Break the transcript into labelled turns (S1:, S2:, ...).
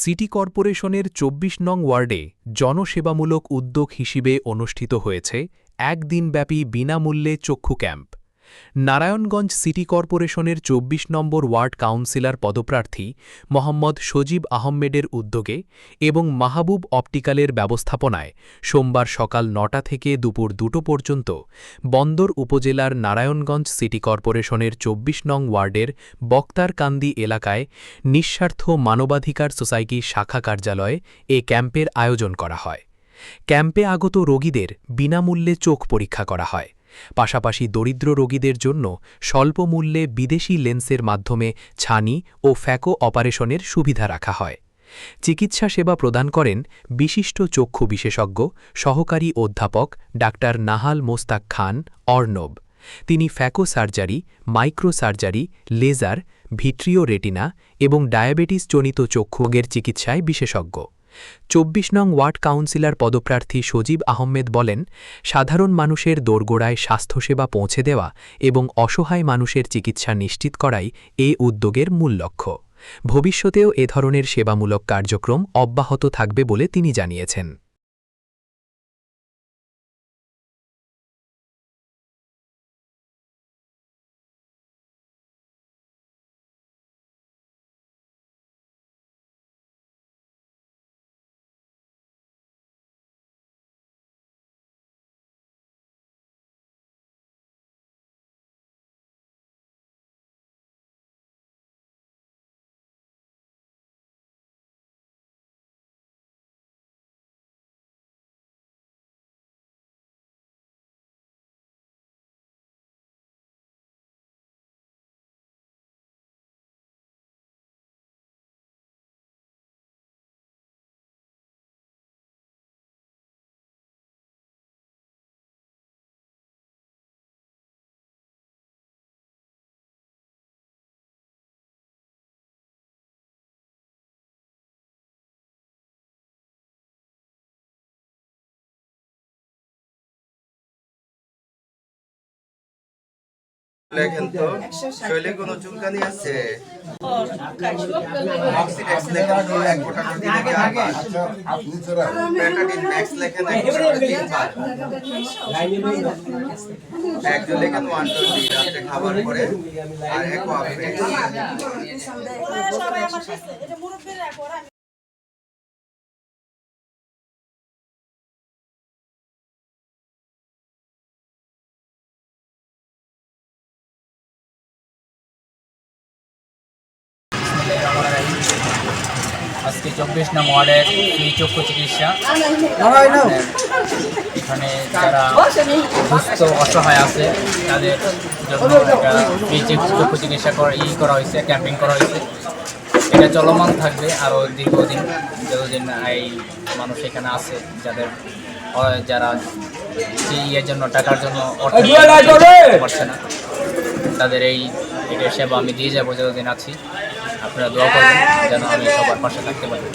S1: City কর্পোরেশনের ২৪ নং ওয়ার্ডে জনসেবামূলক উদ্যোগ হিসেবে অনুষ্ঠিত হয়েছে একদিনব্যাপী বিনামূল্যে চক্ষু ক্যাম্প। নারায়ণগঞ্জ সিটি কর্পোরেশনের ২৪ নম্বর ওয়ার্ড কাউন্সিলর পদপ্রার্থী মোহাম্মদ সজীব আহমেদের উদ্যোগে এবং মাহবুব অপটিক্যালের ব্যবস্থাপনায় সোমবার সকাল ৯টা থেকে দুপুর ২টো পর্যন্ত বন্দর উপজেলার নারায়ণগঞ্জ সিটি কর্পোরেশনের ২৪ নং ওয়ার্ডের বক্তারকান্দি এলাকায় নিঃস্বার্থ মানবাধিকার সোসাইটির শাখা কার্যালয়ে এ ক্যাম্পের আয়োজন করা হয়। ক্যাম্পে আগত রোগীদের বিনামূল্যে চোখ পরীক্ষা করা হয়। পাশাপাশি দরিদ্র রোগীদের জন্য স্বল্প মূল্যে বিদেশি লেন্সের মাধ্যমে ছানি ও ফ্যাকো অপারেশনের সুবিধা রাখা হয়। চিকিৎসা সেবা প্রদান করেন বিশিষ্ট চক্ষু বিশেষজ্ঞ সহকারী অধ্যাপক ডাক্তার নাহাল মোস্তাক খান অর্ণব। তিনি phaco surgery, micro surgery, laser, vitreo retina এবং ডায়াবেটিসজনিত চক্ষু রোগের চিকিৎসায় বিশেষজ্ঞ। ২৪ নং ওয়ার্ড কাউন্সিলর পদপ্রার্থী সজীব আহমেদ বলেন, সাধারণ মানুষের দোরগোড়ায় স্বাস্থ্যসেবা পৌঁছে দেওয়া এবং অসহায় মানুষের চিকিৎসা নিশ্চিত করাই এ উদ্যোগের মূল লক্ষ্য। ভবিষ্যতেও এ ধরনের সেবামূলক কার্যক্রম অব্যাহত থাকবে বলে তিনি জানিয়েছেন।
S2: লেখেন তো শৈলে কোনো চুলকানি আছে? অক্সিডেক্স লেখেন তো ১ গোটা দিনে ৪ বার। প্যাটাডিন ম্যাক্স লেখেন ১ গোটা ৩ বার। একজন লেখেন 120 রাতে খাবার পরে আর অ্যাকোয়াফ্রেক্স। সবাই আমার সাথে এটা মুরব্বিরা করে।
S3: আজকে ২৪ নং ওয়ার্ডের এই চক্ষু চিকিৎসা, এখানে যারা সুস্থ অসহায় আছে তাদের জন্য একটা এই চক্ষু চিকিৎসা করা হয়েছে, ক্যাম্পিং করা হয়েছে। এটা চলমান থাকবে আরও দীর্ঘদিন, যতদিন এই মানুষ এখানে আছে যারা ইয়ের জন্য টাকার জন্য পারছে না, তাদের এটার সেবা আমি দিয়ে যাবো যতদিন আছি। আপনারা দোয়া করবেন যেন আমি সবার পাশে থাকতে পারি।